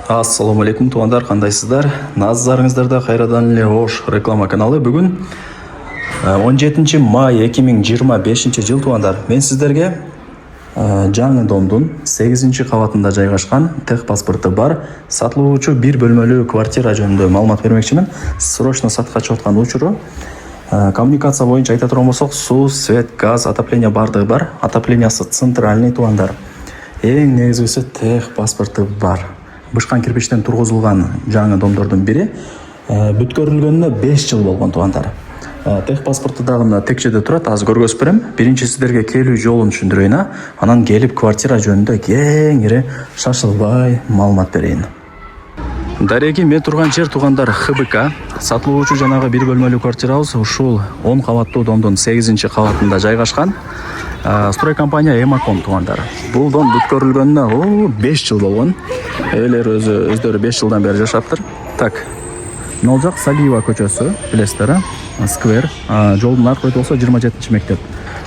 Ассаламу алейкум туугандар, кандайсыздар? Назарыңыздарда кайрадан эле Ош реклама каналы. Бүгүн 17 май 2025 жыл туугандар. Мен сиздерге жаңы домдун 8 кабатында жайгашкан тех паспорты бар сатылуучу бир бөлмөлүү квартира жөнүндө маалымат бермекчимин. Срочно сатка чыгып аткан учуру. Коммуникация боюнча айта турган болсок, суу, свет, газ, отопление бардыгы бар. Отоплениясы центральный туугандар. Эң негизгиси тех паспорты бар. Бышкан кирпичтен тургузулган жаңы домдордун бири бүткөрүлгөнүнө 5 жыл болгон туугандар. Тех паспорты дагы мына текчеде турат, азыр көргөзүп берем. Биринчи сиздерге келүү жолун түшүндүрөйүн, анан келип квартира жөнүндө кеңири шашылбай маалымат берейин. Дареги мен турган жер туугандар ХБК. Сатылуучу жанагы бир бөлмөлүү квартирабыз ушул 10 кабаттуу домдун 8 кабатында жайгашкан. Строй компания Эмаком туугандар. Бул дом бүткөрүлгөнүнө 5 жыл болгон. Элер өздөрү 5 жылдан бери жашаптыр. Так. Мына жак Салиева көчөсү, билесиздер, сквер. Жолдун аркы бети болсо 27 мектеп.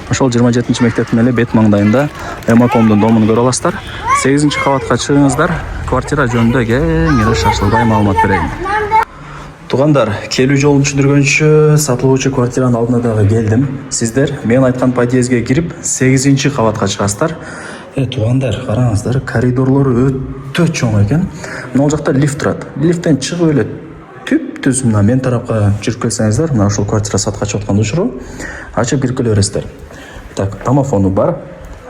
Ошол 27 мектептин эле бет маңдайында Эмакомдун домун көрө аласыздар. 8 кабатка чыгыңыздар. Квартира жөнүндө кеңири шашылбай маалымат берейин. Туугандар, келүү жолун түшүндүргөнчү сатылуучу квартиранын алдына дагы келдим. Сиздер мен айткан подъездге кирип 8 кабатка чыгасыздар. Туугандар, караңыздар, коридорлору өтө чоң экен. Мына жакта лифт турат. Лифттен чыгып эле түп-түз мына мен тарапка жүрүп келсеңиздер, мына ушул квартира сатка чыгып аткан учуру ачып кирип келе бересиздер. Так, домофону бар.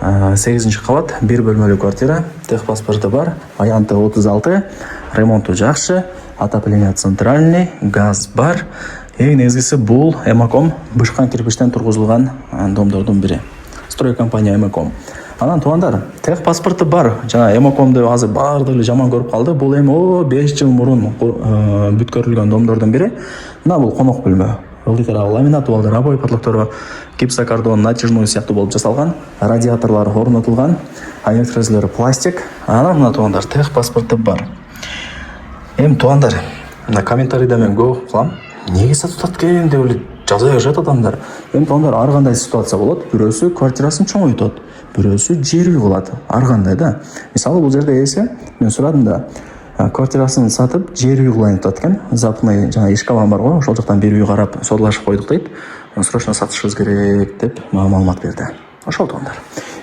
8 кабат, бир бөлмөлүү квартира, тех паспорты бар, аянты 36, ремонту жакшы, отопление центральный, газ бар. Эң негизгиси бул Эмаком бышкан кирпичтен тургузулган домдордун бири. Строй компания Эмаком. Анан туугандар, тех паспорты бар. Жана Эмакомду азыр баардыгы эле жаман көрүп калды. Бул эми 5 жыл мурун бүткөрүлгөн домдордун бири. Мына бул конок бөлмө. Ылдыйкара ламинат балдар, обой потлоктору гипсокартон, натяжной сыяктуу болуп жасалган. Радиаторлор орнотулган, электрозелери пластик. Анан мына туугандар, тех паспорты бар. Эми туугандар, мына комментарийде мен көп кылам. Неге сатып аткан деп эле жаза беришет адамдар. Эми туугандар, ар кандай ситуация болот. Бирөөсү квартирасын чоңойтот, бирөөсү жер үй кылат. Ар кандай да. Мисалы бул жерде эсе мен сурадым да, квартирасын сатып жер үй кылайын деп аткан. Запный жана ишкабан бар го, ошол жактан бир үй карап содлашып койдук дейт. Срочно сатышыбыз керек деп маалымат берди. Ошол туугандар.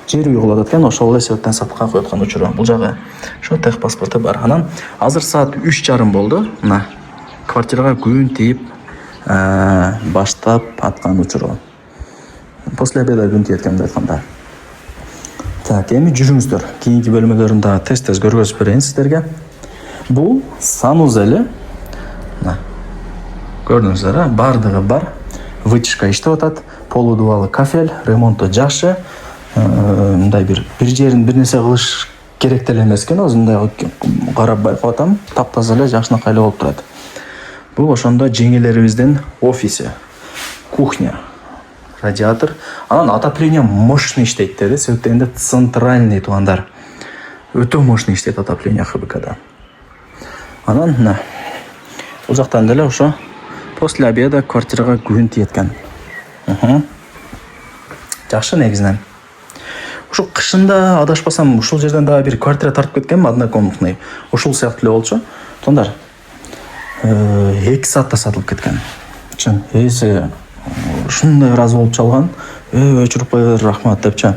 Жер үй кылып аткан, ошол эле себептен сатка коюп аткан учуру. Бул жагы ошо тех паспорты бар. Анан азыр саат 3:30 болду. Мына квартирага күн тийип баштап аткан учуру. После обеда күн тийет деп айтканда. Так, эми жүрүңүздөр. Кийинки бөлмөлөрүн дагы тез көргөзүп берейин сиздерге. Бул санузели. Мына көрдүңүздөр, бардыгы бар. Вытяжка иштеп атат. Полудубалы кафель, ремонту жакшы. Мындай бир жерин бир нерсе кылыш керек деле эмес экен, өзүндөй карап байкап атам. Таптаза эле жакшынакай эле болуп турат. Бул ошондо жеңелерибиздин офиси, кухня, радиатор. Анан отопление мощный иштейт деди, себеп дегенде центральный туугандар. Өтө мощный иштейт отопление ХБКда. Анан мына бул жактан деле ошо после обеда квартирага күн тиеткен. Жакшы негизинен. Ушул кышында адашпасам ушул жерден дагы бир квартира тартып кеткенмин, однокомнатный. Ушул сыяктуу эле болчу. Туугандар, 2 саатта сатылып кеткен. Чын, эси ушундай ыраазы болуп чалган. Өчүрүп коер, рахмат депчи.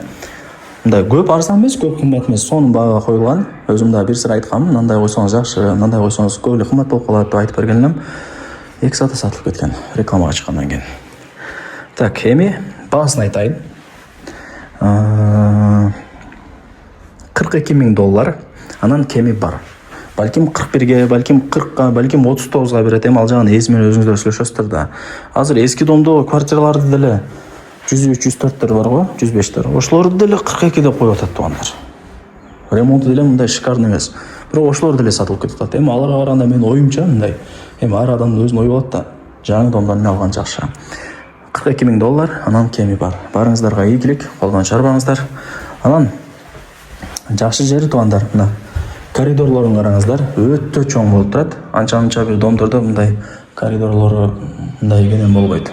Мындай көп арзан эмес, көп кымбат эмес, сонун баага коюлган. Өзүм да бир сыра айткам, мындай койсоңуз жакшы, мындай койсоңуз көп эле кымбат болуп калат деп айтып берген элем. 2 саатта сатылып кеткен, рекламага чыккандан кийин. Так, эми баасын айтайын. $42,000, анан кеми бар. Балким 41ге, балким 40ка, балким 39га берет. Эми ал жагын эзимен өзүңүздөр сүйлөшөсүздөр да. Азыр эски домдогу квартираларды деле 103, 104төр бар го, 105төр. Ошолорду деле 42 деп коюп атат туугандар. Ремонту деле мындай шикарный эмес. Бирок ошолор деле сатылып кетип атат. Эми аларга караганда мен оюмча мындай. Эми ар адамдын өзүнүн ою болот да. Жаңы домдон алган жакшы. $42,000, анан кеми бар. Барыңыздарга ийгилик, колдон чарбаңыздар. Анан жакшы жери туугандар, мына коридорлорун караңыздар, өтө чоң болуп турат. Анча бир домдордо мындай коридорлору мындай кенен болбойт.